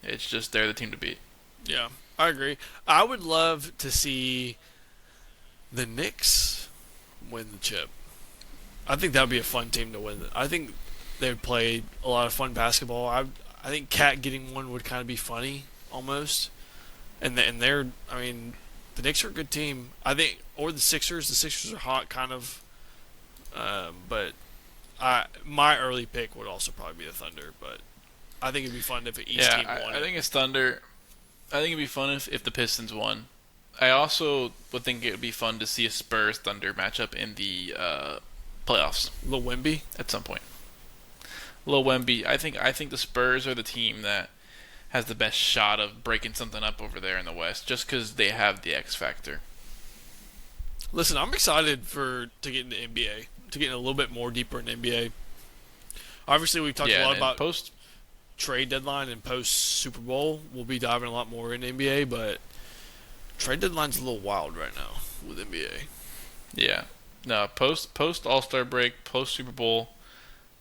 it's just they're the team to beat. Yeah, I agree. I would love to see the Knicks win the chip. I think that would be a fun team to win. I think they would play a lot of fun basketball. I think Cat getting one would kind of be funny almost. And they're, I mean, the Knicks are a good team. I think, or the Sixers. The Sixers are hot, kind of. But my early pick would also probably be the Thunder. But I think it'd be fun if each Yeah, team won I it. think it's Thunder. I think it'd be fun if the Pistons won. I also would think it would be fun to see a Spurs Thunder matchup in the playoffs Lil Wemby. at some point. Lil Wemby, I think the Spurs are the team that has the best shot of breaking something up over there in the West, just because they have the X factor. Listen, I'm excited to get into NBA, to get a little bit more deeper in NBA. Obviously, we've talked a Yeah, lot and about post. trade deadline and post Super Bowl. We'll be diving a lot more in NBA, but trade deadline's a little wild right now with NBA. Yeah, no, post All Star break, post Super Bowl.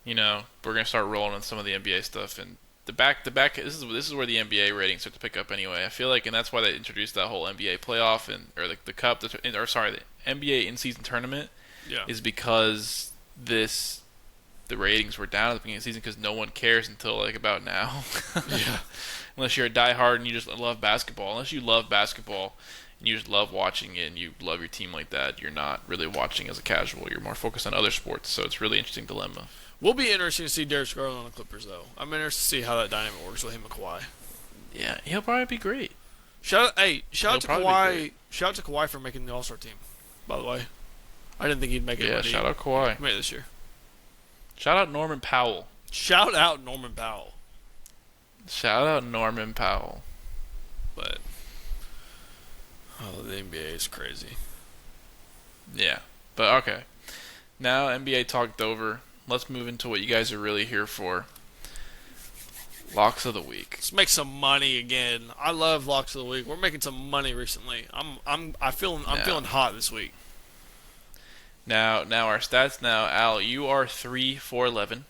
We're gonna start rolling on some of the NBA stuff, and the back. This is where the NBA ratings start to pick up anyway. I feel like, and that's why they introduced that whole NBA playoff and or the cup, or sorry, the NBA in season tournament Yeah. is because the ratings were down at the beginning of the season because no one cares until like about now. Yeah. Unless you're a diehard and you just love basketball. Unless you love basketball and you just love watching it and you love your team like that, you're not really watching as a casual. You're more focused on other sports. So it's a really interesting dilemma. Will be interesting to see Darius Garland on the Clippers, though. I'm interested to see how that dynamic works with him and Kawhi. Yeah, he'll probably be great. Shout out He'll to probably be Kawhi. great. Shout out to Kawhi for making the All Star team. By the way, I didn't think he'd make it. Yeah, But shout out Kawhi. he made it this year. Shout out Norman Powell. Shout out Norman Powell. Shout out Norman Powell. But the NBA is crazy. Yeah, but okay. Now NBA talked over. Let's move into what you guys are really here for. Locks of the week. Let's make some money again. I love locks of the week. We're making some money recently. I'm feeling hot this week. Now our stats. Now, Al, you are 3 for 11,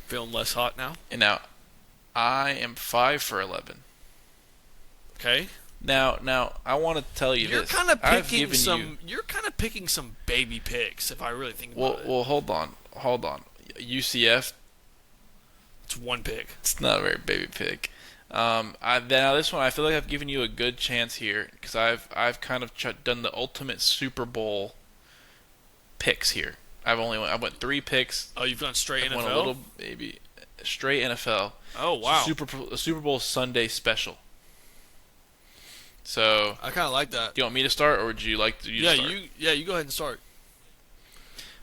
Feeling less hot now. and now I am 5 for 11. Okay. Now I want to tell you You're this. kind of I've picking given some. You're kind of picking some baby picks. If I really think Well, about it, well, hold on. UCF. it's one pick. It's not a very baby pick. Now this one, I feel like I've given you a good chance here because I've kind of done the ultimate Super Bowl picks here. I went 3 picks. Oh, you've gone straight I went a NFL. little maybe straight NFL. Oh wow. A Super Bowl Sunday special. So, I kind of like that. do you want me to start, or would you like to Yeah, start? you go ahead and start.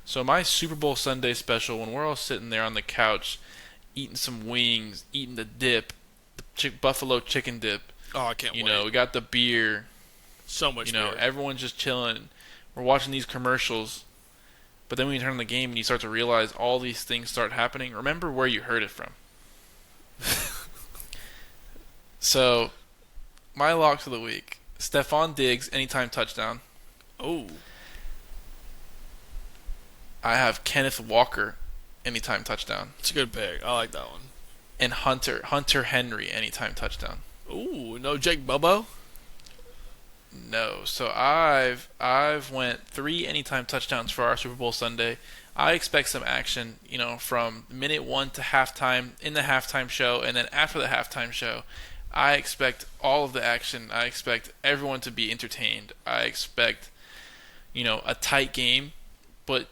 So my Super Bowl Sunday special, when we're all sitting there on the couch, eating some wings, eating the dip, the buffalo chicken dip. Oh, I can't wait. We got the beer. So much beer. Everyone's just chilling. We're watching these commercials, but then when you turn on the game and you start to realize all these things start happening, remember where you heard it from. So, my locks of the week: Stephon Diggs anytime touchdown. Oh, I have Kenneth Walker anytime touchdown, it's a good pick. I like that one. and Hunter Henry anytime touchdown. Ooh, no Jake Bobo. No, so I've went 3 anytime touchdowns for our Super Bowl Sunday. I expect some action, from minute 1 to halftime in the halftime show, and then after the halftime show. I expect all of the action. I expect everyone to be entertained. I expect, a tight game, but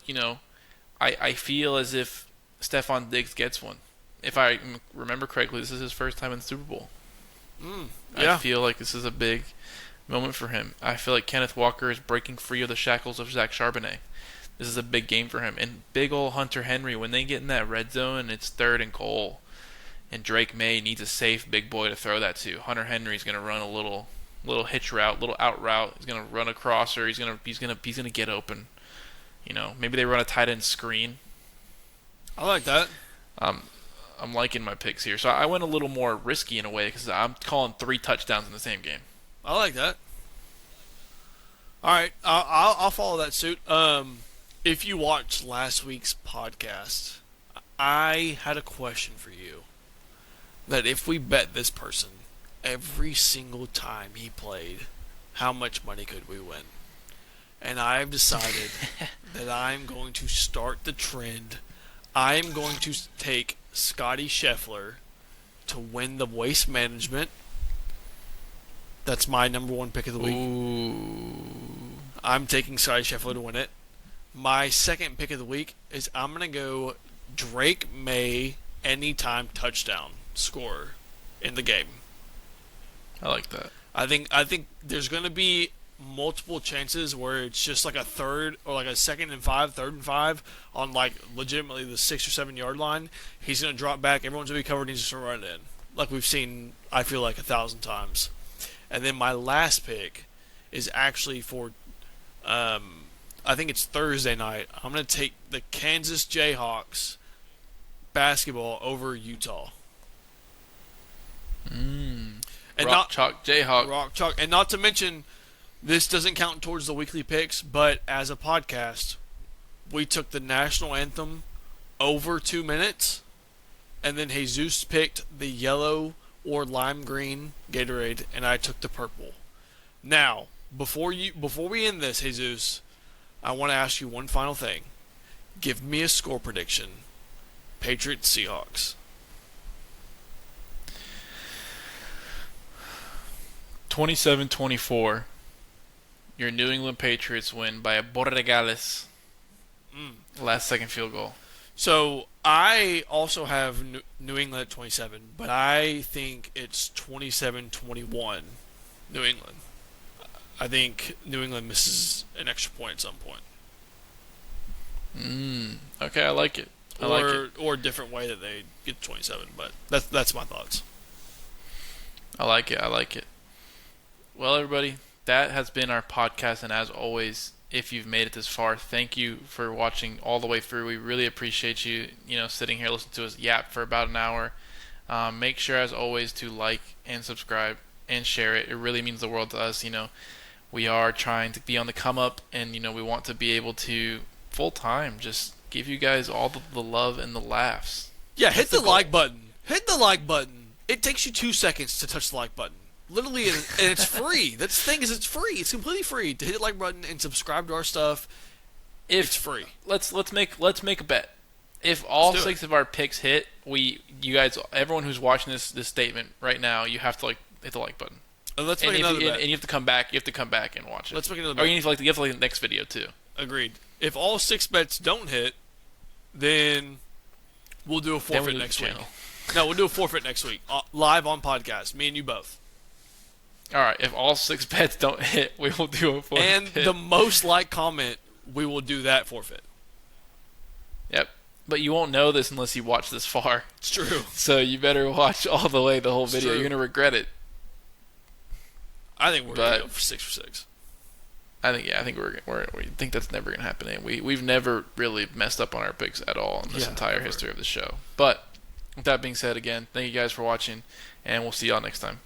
I feel as if Stephon Diggs gets one. if I remember correctly, this is his first time in the Super Bowl. I Yeah. feel like this is a big moment for him. I feel like Kenneth Walker is breaking free of the shackles of Zach Charbonnet. This is a big game for him. And big ol' Hunter Henry, when they get in that red zone and it's 3rd and goal, and Drake May needs a safe big boy to throw that to. Hunter Henry's gonna run a little hitch route, little out route. He's gonna run across her. He's gonna get open. Maybe they run a tight end screen. I like that. Um, I'm liking my picks here. So I went a little more risky in a way because I'm calling 3 touchdowns in the same game. I like that. All right, I'll follow that suit. If you watched last week's podcast, I had a question for you. That if we bet this person every single time he played, how much money could we win? And I've decided that I'm going to start the trend. I'm going to take Scotty Scheffler to win the Waste Management. That's my number 1 pick of the week. Ooh. I'm taking Scotty Scheffler to win it. My second pick of the week is I'm going to go Drake May anytime touchdown scorer in the game. I like that. I think there's going to be multiple chances where it's just like a third or like a 2nd and 5, 3rd and 5 on like legitimately the 6 or 7 yard line. He's going to drop back. Everyone's going to be covered. And he's just going to run it in, like we've seen. I feel like 1,000 times. And then my last pick is actually for, I think it's Thursday night. I'm going to take the Kansas Jayhawks basketball over Utah. And Rock Chalk Jayhawk. Rock Chalk. And not to mention, this doesn't count towards the weekly picks, but as a podcast, we took the national anthem over 2 minutes, and then Jesus picked the yellow or lime green Gatorade, and I took the purple. Now, before we end this, Jesus, I want to ask you one final thing. Give me a score prediction. Patriots Seahawks. 27-24. Your New England Patriots win by a Borregales. Last second field goal. So I also have New England at 27, but I think it's 27-21 New England. I think New England misses an extra point at some point. Okay, I like it. Or a different way that they get 27, but that's my thoughts. I like it. Well, everybody, that has been our podcast, and as always, if you've made it this far, thank you for watching all the way through. We really appreciate you, sitting here listening to us yap for about an hour. Make sure, as always, to like and subscribe and share it. It really means the world to us. We are trying to be on the come up, and we want to be able to full time just give you guys all the love and the laughs. Yeah, hit the like button. Hit the like button. It takes you 2 seconds to touch the like button. Literally, and it's free. That's the thing, is it's free. It's completely free to hit the like button and subscribe to our stuff. It's free. Let's make a bet. If all 6 of our picks hit, you guys, everyone who's watching this statement right now, you have to hit the like button. And let's make another bet. And you have to come back. You have to come back and watch it. Let's make another bet. Or you have to like the next video too. Agreed. If all 6 bets don't hit, then we'll do a forfeit next week. No, we'll do a forfeit next week, live on podcast. Me and you both. All right. If all 6 bets don't hit, we will do a forfeit. And the most like comment, we will do that forfeit. Yep. But you won't know this unless you watch this far. It's true. So you better watch all the way, the whole video. You're gonna regret it. I think we're gonna go for 6 for 6. I think we think that's never gonna happen. And we've never really messed up on our picks at all in this entire history of the show. But with that being said, again, thank you guys for watching, and we'll see y'all next time.